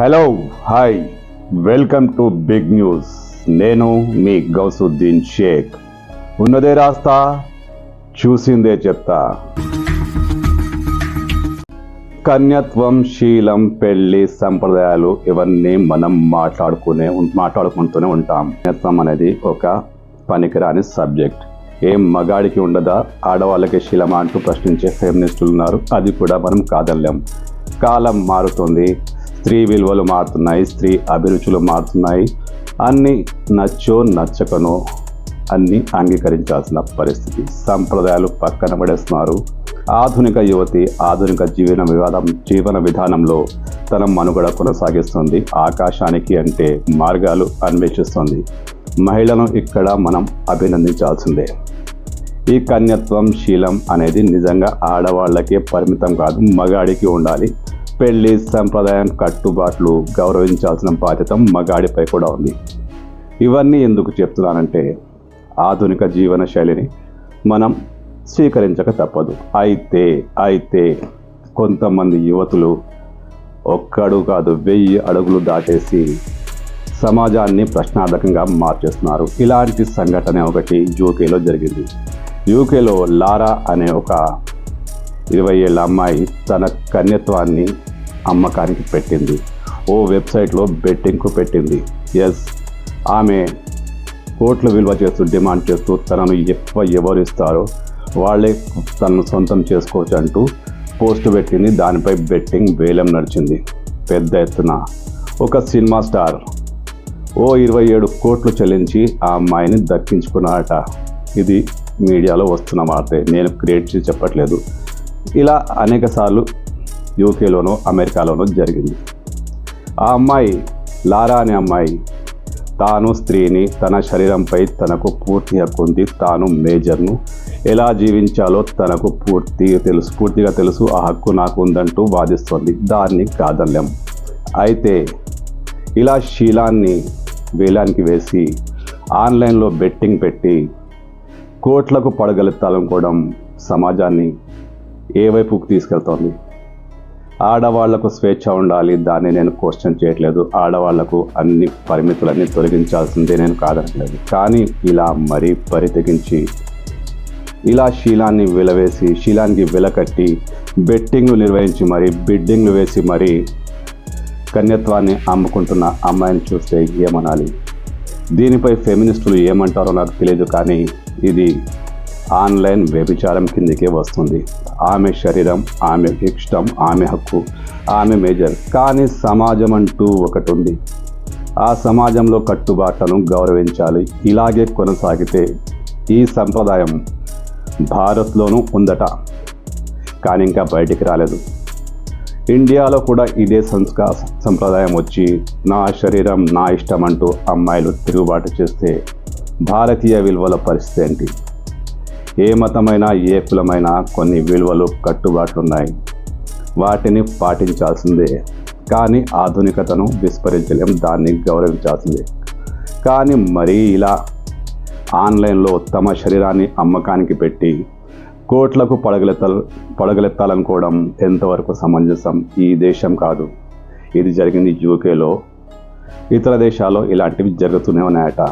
Hello hi welcome to big news. నేను మీ గౌసుద్దీన్ షేక్. ఉన్నదే రాస్తా, చూసిందే చెప్తా. కన్యత్వం, శీలం, పెళ్లి, సంప్రదాయాలు ఇవన్నీ మనం మాట్లాడుకుంటూనే ఉంటాం. కన్యత్వం అనేది ఒక పనికిరాని సబ్జెక్ట్. ఏం మగాడికి ఉండదా, ఆడవాళ్ళకి శీలమా అంటూ ప్రశ్నించే ఫెమినిస్టులు ఉన్నారు. అది కూడా మనం కాదనలేం. కాలం మారుతుంది, స్త్రీ విలువలు మారుతున్నాయి, స్త్రీ అభిరుచులు మారుతున్నాయి. అన్నీ నచ్చో నచ్చకనో అన్నీ అంగీకరించాల్సిన పరిస్థితి. సంప్రదాయాలు పక్కన పడేస్తున్నారు. ఆధునిక యువతి ఆధునిక జీవన విధానంలో తన మనుగడ కొనసాగిస్తుంది. ఆకాశానికి అంటే మార్గాలు అన్వేషిస్తుంది. మహిళను ఇక్కడ మనం అభినందించాల్సిందే. ఈ కన్యత్వం, శీలం అనేది నిజంగా ఆడవాళ్ళకే పరిమితం కాదు, మగాడికి ఉండాలి. పెళ్లి, సంప్రదాయం, కట్టుబాట్లు గౌరవించాల్సిన బాధ్యత మగాడిపై కూడా ఉంది. ఇవన్నీ ఎందుకు చెప్తున్నానంటే, ఆధునిక జీవన శైలిని మనం స్వీకరించక తప్పదు. అయితే కొంతమంది యువతులు ఒక్కడు కాదు 1000 అడుగులు దాటేసి సమాజాన్ని ప్రశ్నార్థకంగా మార్చేస్తున్నారు. ఇలాంటి సంఘటన ఒకటి యూకేలో జరిగింది. యూకేలో లారా అనే ఒక 20 ఏళ్ల అమ్మాయి తన కన్యత్వాన్ని అమ్మకానికి పెట్టింది. ఓ వెబ్సైట్లో బెట్టింగ్కు పెట్టింది. ఆమె కోట్ల విలువ చేస్తూ డిమాండ్ చేస్తూ తనను ఎవరు ఇస్తారో వాళ్ళే తనను సొంతం చేసుకోవచ్చు అంటూ పోస్ట్ పెట్టింది. దానిపై బెట్టింగ్ వేలం నడిచింది పెద్ద ఎత్తున. ఒక సినిమా స్టార్ ఓ 27 కోట్లు చెల్లించి ఆ అమ్మాయిని దక్కించుకున్నారట. ఇది మీడియాలో వస్తున్న వార్తే, నేను క్రియేట్ చేసి చెప్పట్లేదు. ఇలా అనేక సార్లు యూకేలోనో అమెరికాలోనో జరిగింది. ఆ అమ్మాయి, లారా అనే అమ్మాయి, తాను స్త్రీని, తన శరీరంపై తనకు పూర్తి హక్కు ఉంది, తాను మేజర్ను, ఎలా జీవించాలో తనకు పూర్తిగా తెలుసు, ఆ హక్కు నాకు ఉందంటూ వాదిస్తోంది. దాన్ని కాదనలేం. అయితే ఇలా శీలాన్ని వేలానికి వేసి ఆన్లైన్లో బెట్టింగ్ పెట్టి కోట్లకు పడగలెత్తాలనుకోవడం సమాజాన్ని ఏ వైపుకు తీసుకెళ్తోంది? ఆడవాళ్లకు స్వేచ్ఛ ఉండాలి, దాన్ని నేను క్వశ్చన్ చేయట్లేదు. ఆడవాళ్లకు అన్ని పరిమితులన్నీ తొలగించాల్సిందే, నేను కాదనట్లేదు. కానీ ఇలా మరీ పరితెగించి ఇలా శీలానికి వెలకట్టి బెట్టింగ్లు నిర్వహించి బిడ్డింగ్లు వేసి కన్యత్వాన్ని అమ్ముకుంటున్న అమ్మాయిని చూస్తే ఏమనాలి? దీనిపై ఫెమినిస్టులు ఏమంటారో నాకు తెలియదు, కానీ ఇది ఆన్లైన్ వ్యభిచారం కిందకే వస్తుంది. ఆమె శరీరం, ఆమె ఇష్టం, ఆమె హక్కు, ఆమె మేజర్. కానీ సమాజం అంటూ ఒకటి ఉంది. ఆ సమాజంలో కట్టుబాట్లను గౌరవించాలి. ఇలాగే కొనసాగితే ఈ సంప్రదాయం భారత్లోనూ ఉందట, కానీ ఇంకా బయటికి రాలేదు. ఇండియాలో కూడా ఇదే సంప్రదాయం వచ్చి నా శరీరం నా ఇష్టం అంటూ అమ్మాయిలు తిరుగుబాటు చేస్తే భారతీయ విలువల పరిస్థితి ఏంటి? ఏ మతమైనా, ఏ కులమైనా కొన్ని విలువలు, కట్టుబాట్లు ఉన్నాయి. వాటిని పాటించాల్సిందే. కానీ ఆధునికతను విస్మరించలేం, దాన్ని గౌరవించాల్సిందే. కానీ మరీ ఇలా ఆన్లైన్లో తమ శరీరాన్ని అమ్మకానికి పెట్టి కోట్లకు పడగలెత్తాలనుకోవడం ఎంతవరకు సమంజసం? ఈ దేశం కాదు, ఇది జరిగింది యూకేలో. ఇతర దేశాల్లో ఇలాంటివి జరుగుతూనే ఉన్నాయట.